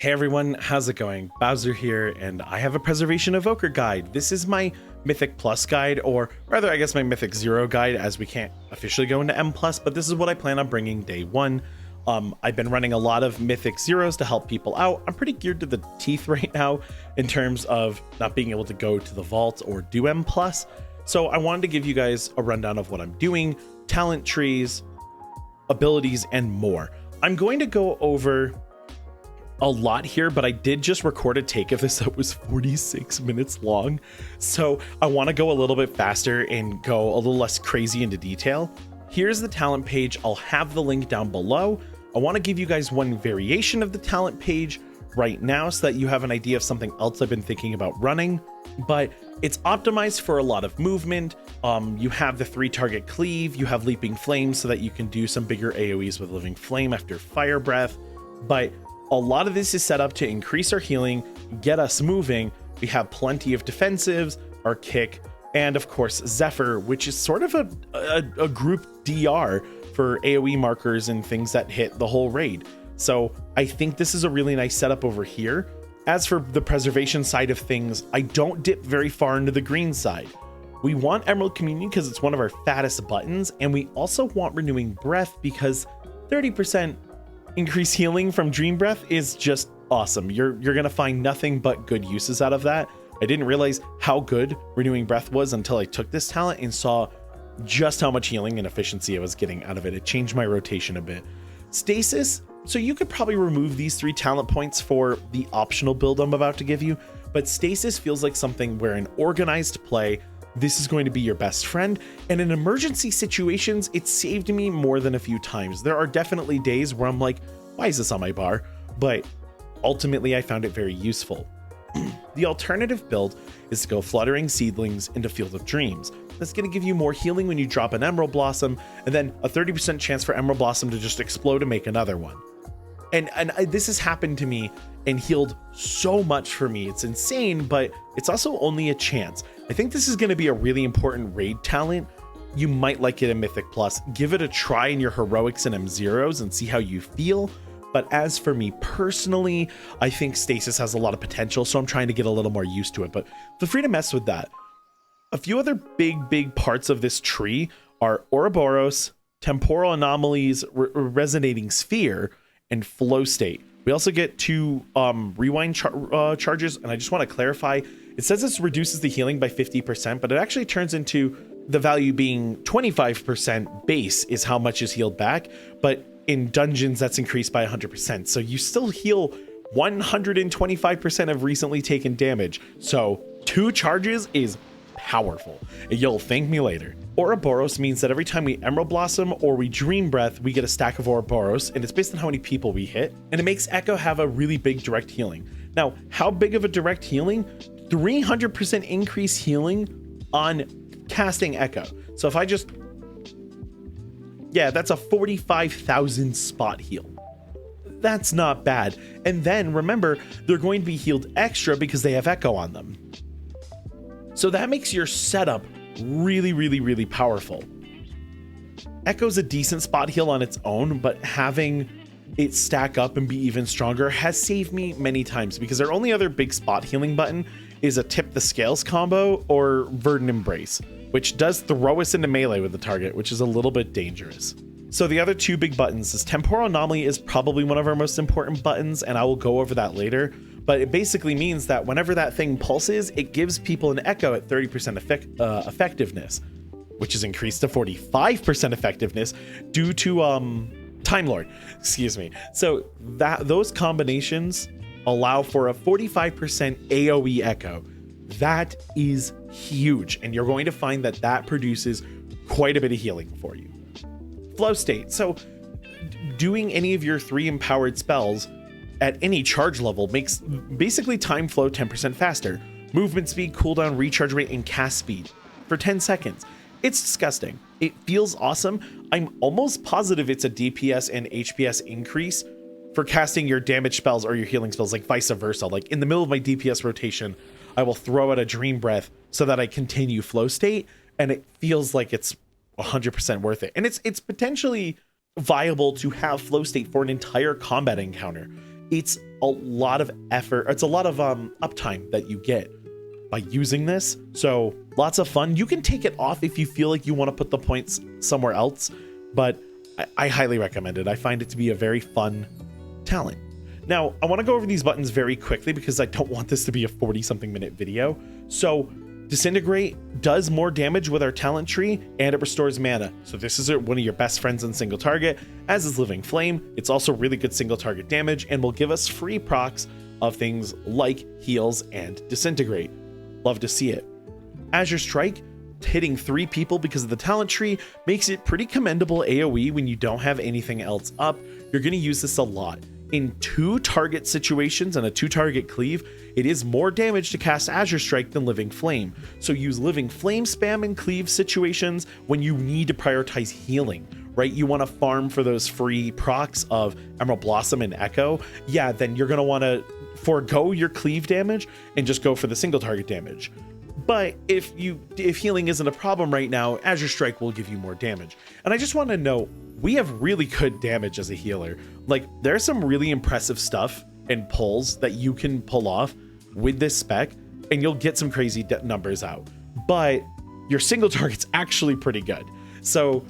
Hey everyone, how's it going? Bowser here, and I have a Preservation Evoker guide. This is my Mythic Plus guide, or rather I guess my Mythic Zero guide, as we can't officially go into M+, but this is what I plan on bringing day one. I've been running a lot of Mythic Zeros to help people out. I'm pretty geared to the teeth right now in terms of not being able to go to the vault or do M+. So I wanted to give you guys a rundown of what I'm doing, talent trees, abilities, and more. I'm going to go over a lot here, but I did just record a take of this that was 46 minutes long. So I want to go a little bit faster and go a little less crazy into detail. Here's the talent page. I'll have the link down below. I want to give you guys one variation of the talent page right now so that you have an idea of something else I've been thinking about running, but it's optimized for a lot of movement. You have the 3-target cleave, you have leaping flame so that you can do some bigger AoEs with living flame after fire breath, but a lot of this is set up to increase our healing, get us moving. We have plenty of defensives, our kick, and of course Zephyr, which is sort of a group DR for AoE markers and things that hit the whole raid. So I think this is a really nice setup over here. As for the preservation side of things, I don't dip very far into the green side. We want Emerald Communion because it's one of our fattest buttons, and we also want Renewing Breath because 30% increased healing from Dream Breath is just awesome. You're gonna find nothing but good uses out of that. I didn't realize how good Renewing Breath was until I took this talent and saw just how much healing and efficiency I was getting out of it. It changed my rotation a bit. Stasis, so you could probably remove these 3 talent points for the optional build I'm about to give you, but Stasis feels like something where in organized play, this is going to be your best friend, and in emergency situations, it saved me more than a few times. There are definitely days where I'm like, why is this on my bar? But ultimately, I found it very useful. The alternative build is to go Fluttering Seedlings into Field of Dreams. That's going to give you more healing when you drop an Emerald Blossom, and then a 30% chance for Emerald Blossom to just explode and make another one. And this has happened to me and healed so much for me. It's insane, but it's also only a chance. I think this is going to be a really important raid talent. You might like it in Mythic Plus. Give it a try in your heroics and M0s and see how you feel. But as for me personally, I think Stasis has a lot of potential, so I'm trying to get a little more used to it, but feel free to mess with that. A few other big parts of this tree are Ouroboros, Temporal Anomalies, Resonating Sphere, and Flow State. We also get 2 rewind charges, and I just want to clarify, it says this reduces the healing by 50%, but it actually turns into the value being 25% base is how much is healed back, but in dungeons that's increased by 100%, so you still heal 125% of recently taken damage, so 2 charges is powerful. You'll thank me later. Ouroboros means that every time we Emerald Blossom or we Dream Breath, we get a stack of Ouroboros, and it's based on how many people we hit, and it makes Echo have a really big direct healing. Now, how big of a direct healing? 300% increase healing on casting Echo. So if I just, yeah, that's a 45,000 spot heal. That's not bad. And then remember, they're going to be healed extra because they have Echo on them. So that makes your setup really powerful. Echo's a decent spot heal on its own, but having it stack up and be even stronger has saved me many times because their only other big spot healing button is a Tip the Scales combo or Verdant Embrace, which does throw us into melee with the target, which is a little bit dangerous. So the other 2 big buttons is Temporal Anomaly is probably one of our most important buttons, and I will go over that later. But it basically means that whenever that thing pulses, it gives people an Echo at 30% effectiveness, which is increased to 45% effectiveness due to Time Lord, excuse me. So those combinations allow for a 45% AoE Echo. That is huge, and you're going to find that that produces quite a bit of healing for you. Flow State. So doing any of your 3 empowered spells at any charge level makes basically time flow 10% faster. Movement speed, cooldown, recharge rate, and cast speed for 10 seconds. It's disgusting. It feels awesome. I'm almost positive it's a DPS and HPS increase for casting your damage spells or your healing spells, like vice versa. Like in the middle of my DPS rotation, I will throw out a Dream Breath so that I continue Flow State, and it feels like it's 100% worth it. And it's potentially viable to have Flow State for an entire combat encounter. it's a lot of effort. It's a lot of uptime that you get by using this. So lots of fun. You can take it off if you feel like you want to put the points somewhere else, but I highly recommend it. I find it to be a very fun talent. Now, I want to go over these buttons very quickly because I don't want this to be a 40-something minute video. So Disintegrate does more damage with our talent tree, and it restores mana. So this is one of your best friends in single target, as is Living Flame. It's also really good single target damage and will give us free procs of things like heals and Disintegrate. Love to see it. Azure Strike, hitting 3 people because of the talent tree, makes it pretty commendable AoE when you don't have anything else up. You're going to use this a lot. In 2 target situations and a 2 target cleave, it is more damage to cast Azure Strike than Living Flame. So use Living Flame spam in cleave situations when you need to prioritize healing, right? You want to farm for those free procs of Emerald Blossom and Echo. Yeah, then you're going to want to forego your cleave damage and just go for the single target damage. But if healing isn't a problem right now, Azure Strike will give you more damage. And I just want to know, we have really good damage as a healer. Like, there's some really impressive stuff and pulls that you can pull off with this spec, and you'll get some crazy numbers out. But your single target's actually pretty good. So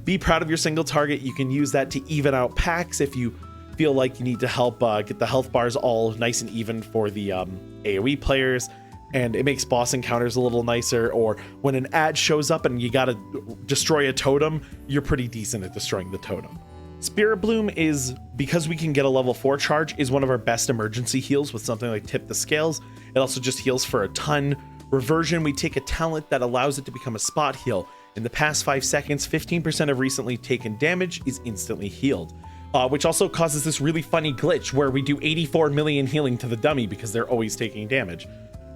be proud of your single target. You can use that to even out packs if you feel like you need to help get the health bars all nice and even for the AoE players. And it makes boss encounters a little nicer, or when an ad shows up and you gotta destroy a totem, you're pretty decent at destroying the totem. Spirit Bloom is, because we can get a level 4 charge, is one of our best emergency heals with something like Tip the Scales. It also just heals for a ton. Reversion, we take a talent that allows it to become a spot heal. In the past 5 seconds, 15% of recently taken damage is instantly healed. Which also causes this really funny glitch where we do 84 million healing to the dummy because they're always taking damage.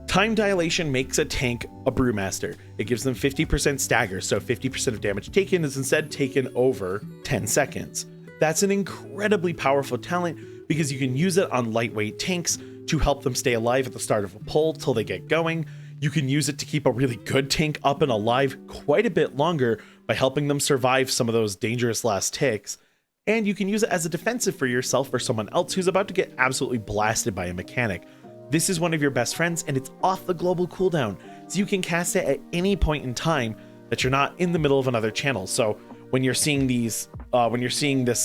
Time Dilation makes a tank a Brewmaster. It gives them 50% stagger, so 50% of damage taken is instead taken over 10 seconds. That's an incredibly powerful talent because you can use it on lightweight tanks to help them stay alive at the start of a pull till they get going. You can use it to keep a really good tank up and alive quite a bit longer by helping them survive some of those dangerous last ticks. And you can use it as a defensive for yourself or someone else who's about to get absolutely blasted by a mechanic. This is one of your best friends, and it's off the global cooldown, so you can cast it at any point in time that you're not in the middle of another channel. So when you're seeing these, this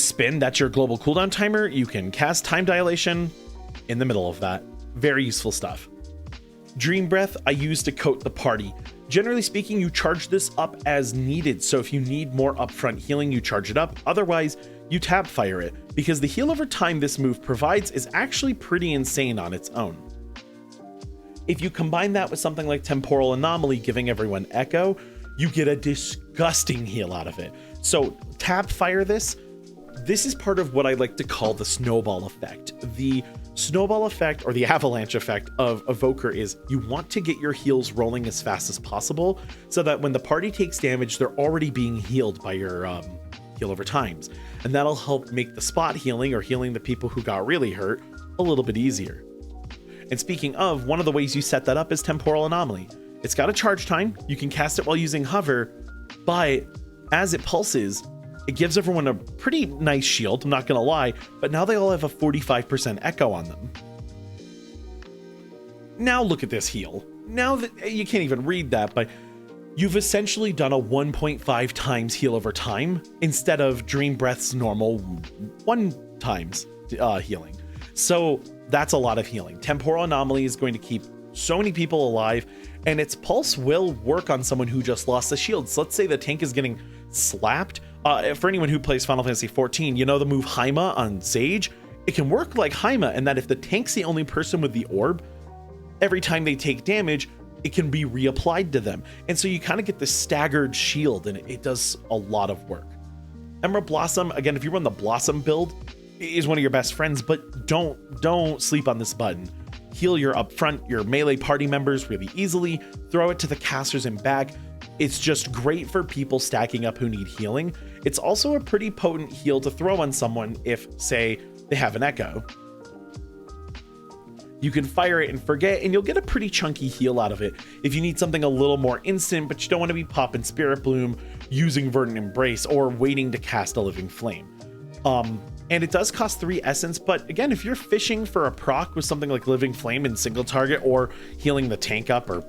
spin, that's your global cooldown timer. You can cast Time Dilation in the middle of that. Very useful stuff. Dream Breath I use to coat the party. Generally speaking, you charge this up as needed. So if you need more upfront healing, you charge it up. Otherwise, you tap fire it, because the heal over time this move provides is actually pretty insane on its own. If you combine that with something like Temporal Anomaly giving everyone Echo, you get a disgusting heal out of it. So tap fire this. This is part of what I like to call the snowball effect. The snowball effect, or the avalanche effect of Evoker, is you want to get your heals rolling as fast as possible so that when the party takes damage, they're already being healed by your heal over times. And that'll help make the spot healing, or healing the people who got really hurt, a little bit easier. And speaking of, one of the ways you set that up is Temporal Anomaly. It's got a charge time. You can cast it while using hover, but as it pulses, it gives everyone a pretty nice shield, I'm not gonna lie, but now they all have a 45% echo on them. Now look at this heal. Now that you can't even read that, but you've essentially done a 1.5 times heal over time instead of Dream Breath's normal 1 times healing. So that's a lot of healing. Temporal Anomaly is going to keep so many people alive, and its pulse will work on someone who just lost the shields. So let's say the tank is getting slapped. For anyone who plays Final Fantasy XIV, you know the move Haima on Sage? It can work like Haima in that if the tank's the only person with the orb, every time they take damage, it can be reapplied to them. And so you kind of get this staggered shield, and it does a lot of work. Emerald Blossom, again, if you run the Blossom build, is one of your best friends, but don't sleep on this button. Heal your upfront, your melee party members really easily, throw it to the casters and back. It's just great for people stacking up who need healing. It's also a pretty potent heal to throw on someone if, say, they have an echo. You can fire it and forget, and you'll get a pretty chunky heal out of it. If you need something a little more instant, but you don't want to be popping Spirit Bloom, using Verdant Embrace, or waiting to cast a Living Flame. And it does cost 3 essence, but again, if you're fishing for a proc with something like Living Flame and single target, or healing the tank up, or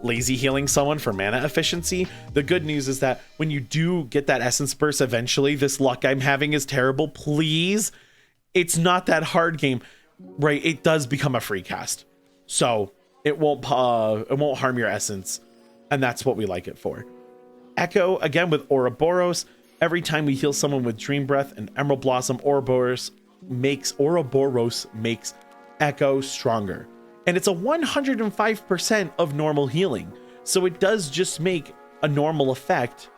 lazy healing someone for mana efficiency, the good news is that when you do get that essence burst eventually, this luck I'm having is terrible, please, it's not that hard game, right? It does become a free cast, so it won't harm your essence, and that's what we like it for. Echo, again with Ouroboros, every time we heal someone with Dream Breath and Emerald Blossom, Ouroboros makes Echo stronger. And it's a 105% of normal healing. So it does just make a normal effect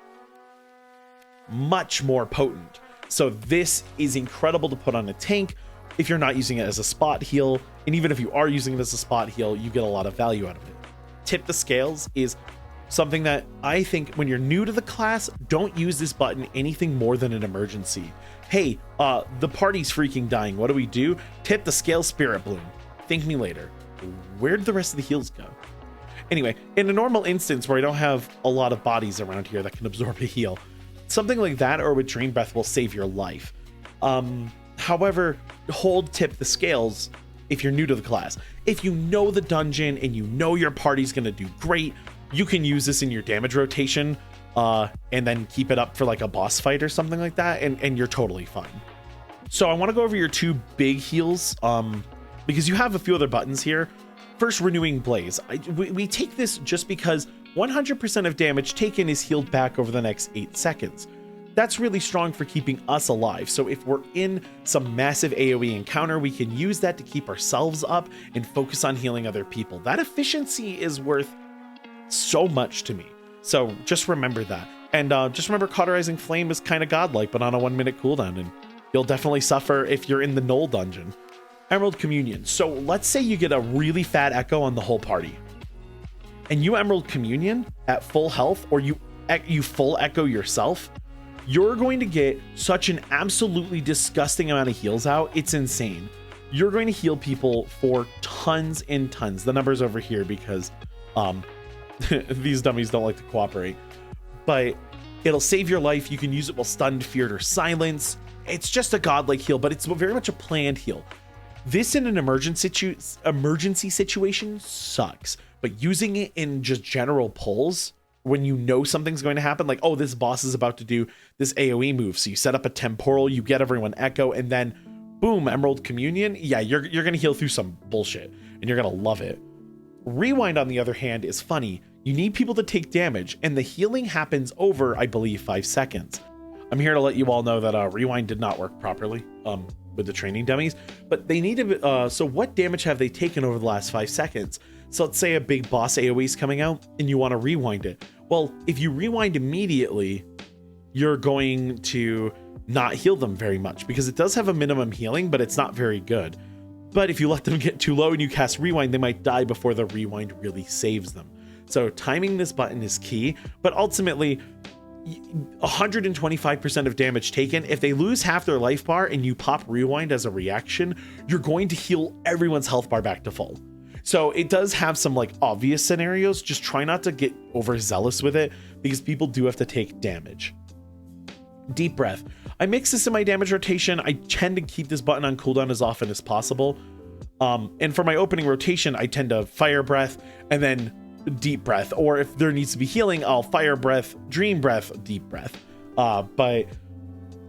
much more potent. So this is incredible to put on a tank if you're not using it as a spot heal. And even if you are using it as a spot heal, you get a lot of value out of it. Tip the Scales is something that I think when you're new to the class, don't use this button anything more than an emergency. Hey, the party's freaking dying. What do? Tip the Scale Spirit Bloom. Thank me later. Where'd the rest of the heals go? Anyway, in a normal instance where I don't have a lot of bodies around here that can absorb a heal, something like that or with Dream Breath will save your life. However, tip the Scales if you're new to the class. If you know the dungeon and you know your party's gonna do great, you can use this in your damage rotation and then keep it up for like a boss fight or something like that, and you're totally fine. So I want to go over your 2 big heals because you have a few other buttons here. First, Renewing Blaze. We take this just because 100% of damage taken is healed back over the next 8 seconds. That's really strong for keeping us alive. So if we're in some massive AoE encounter, we can use that to keep ourselves up and focus on healing other people. That efficiency is worth so much to me. So just remember that. And just remember, Cauterizing Flame is kind of godlike, but on a 1-minute cooldown, and you'll definitely suffer if you're in the Knoll dungeon. Emerald Communion. So let's say you get a really fat echo on the whole party, and you Emerald Communion at full health, or you full echo yourself, you're going to get such an absolutely disgusting amount of heals out. It's insane. You're going to heal people for tons and tons. The number's over here because these dummies don't like to cooperate, but it'll save your life. You can use it while stunned, feared, or silenced. It's just a godlike heal, but it's very much a planned heal. This in an emergency situation sucks, but using it in just general pulls when you know something's going to happen, like, oh, this boss is about to do this AoE move, so you set up a temporal, you get everyone echo, and then boom, Emerald Communion. Yeah, you're gonna heal through some bullshit and you're gonna love it. Rewind, on the other hand, is funny. You need people to take damage, and the healing happens over, I believe, 5 seconds. I'm here to let you all know that Rewind did not work properly with the training dummies, but they need to, so what damage have they taken over the last 5 seconds? So let's say a big boss AoE is coming out and you want to rewind it. Well, if you rewind immediately, you're going to not heal them very much because it does have a minimum healing, but it's not very good. But if you let them get too low and you cast Rewind, they might die before the rewind really saves them. So timing this button is key, but ultimately 125% of damage taken. If they lose half their life bar and you pop Rewind as a reaction, you're going to heal everyone's health bar back to full. So it does have some like obvious scenarios. Just try not to get overzealous with it because people do have to take damage. Deep Breath. I mix this in my damage rotation. I tend to keep this button on cooldown as often as possible. And for my opening rotation, I tend to Fire Breath and then Deep Breath. Or if there needs to be healing, I'll Fire Breath, Dream Breath, Deep Breath. But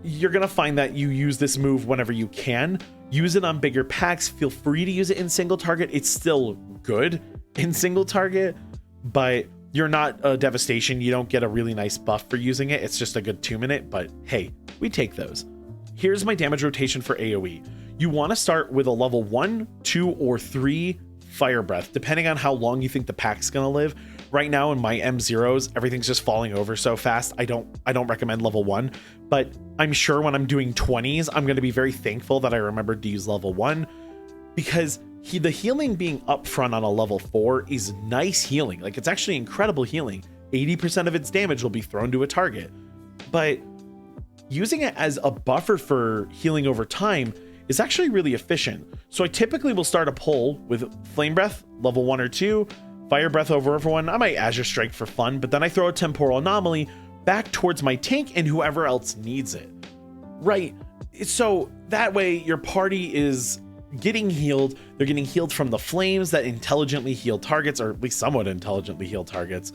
you're going to find that you use this move whenever you can. Use it on bigger packs. Feel free to use it in single target. It's still good in single target, but you're not a devastation. You don't get a really nice buff for using it. It's just a good 2-minute, but hey, we take those. Here's my damage rotation for AoE. You want to start with a level 1, 2, or 3 Fire Breath, depending on how long you think the pack's going to live. Right now in my M0s, everything's just falling over so fast. I don't recommend level 1, but I'm sure when I'm doing 20s, I'm going to be very thankful that I remembered to use level 1 because the healing being up front on a level 4 is nice healing. Like, it's actually incredible healing. 80% of its damage will be thrown to a target, but using it as a buffer for healing over time is actually really efficient. So I typically will start a pull with Flame Breath, level 1 or 2, Fire Breath over everyone. I might Azure Strike for fun, but then I throw a Temporal Anomaly back towards my tank and whoever else needs it. right? So that way your party is getting healed. They're getting healed from the flames that intelligently heal targets, or at least somewhat intelligently heal targets.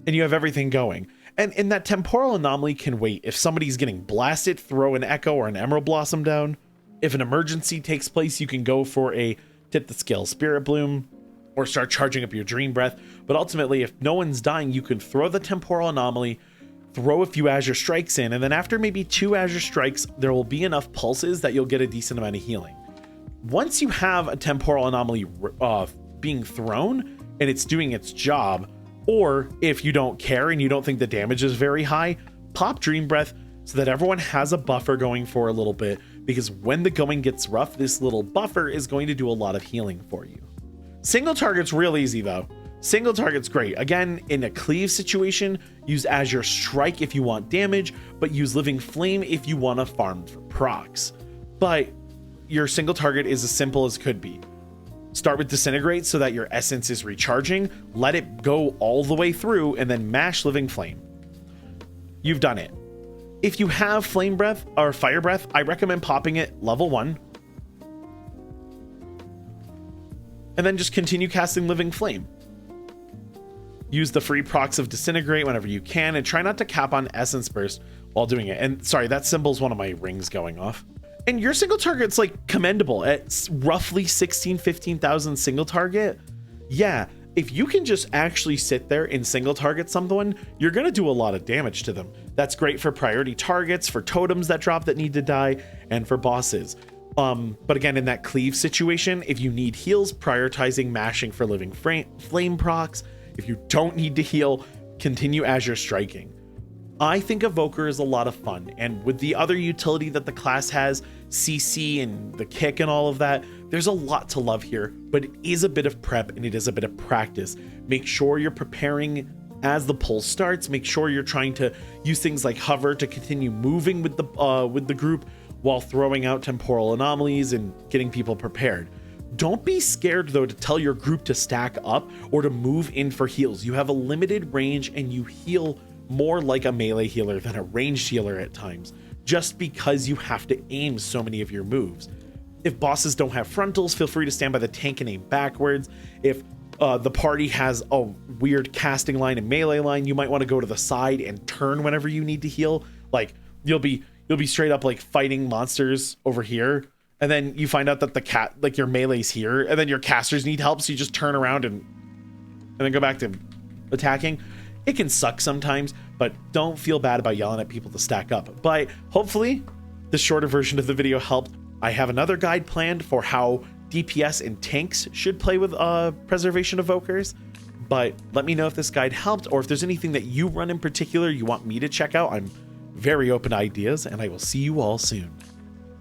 And you have everything going. And that temporal anomaly can wait. If somebody's getting blasted, throw an echo or an emerald blossom down. If an emergency takes place, you can go for a tip the scale spirit bloom or start charging up your dream breath. But ultimately, if no one's dying, you can throw the temporal anomaly, throw a few Azure Strikes in, and then after maybe 2 Azure Strikes, there will be enough pulses that you'll get a decent amount of healing. Once you have a temporal anomaly being thrown and it's doing its job, or if you don't care and you don't think the damage is very high, pop Dream Breath so that everyone has a buffer going for a little bit, because when the going gets rough, this little buffer is going to do a lot of healing for you. Single target's real easy though. Single target's great. Again, in a cleave situation, use Azure Strike if you want damage, but use Living Flame if you want to farm for procs. But your single target is as simple as could be. Start with Disintegrate so that your essence is recharging, let it go all the way through, and then mash Living Flame. You've done it. If you have Flame Breath or Fire Breath, I recommend popping it level 1. And then just continue casting Living Flame. Use the free procs of Disintegrate whenever you can, and try not to cap on Essence Burst while doing it. And sorry, that symbol's one of my rings going off. And your single target's like commendable at roughly 15,000 single target. Yeah, if you can just actually sit there and single target someone, you're going to do a lot of damage to them. That's great for priority targets, for totems that drop that need to die, and for bosses. But again, in that cleave situation, if you need heals, prioritizing mashing for Living Flame procs. If you don't need to heal, continue Azure Striking. I think Evoker is a lot of fun, and with the other utility that the class has, CC and the kick and all of that, there's a lot to love here, but it is a bit of prep and it is a bit of practice. Make sure you're preparing as the pull starts. Make sure you're trying to use things like hover to continue moving with the group while throwing out temporal anomalies and getting people prepared. Don't be scared though to tell your group to stack up or to move in for heals. You have a limited range and you heal more like a melee healer than a ranged healer at times, just because you have to aim so many of your moves. If bosses don't have frontals, feel free to stand by the tank and aim backwards. If the party has a weird casting line and melee line, you might want to go to the side and turn whenever you need to heal. Like you'll be straight up like fighting monsters over here, and then you find out that your melee's here, and then your casters need help, so you just turn around and then go back to attacking. It can suck sometimes, but don't feel bad about yelling at people to stack up. But hopefully the shorter version of the video helped. I have another guide planned for how DPS and tanks should play with Preservation Evokers, but let me know if this guide helped, or if there's anything that you run in particular you want me to check out. I'm very open to ideas, and I will see you all soon.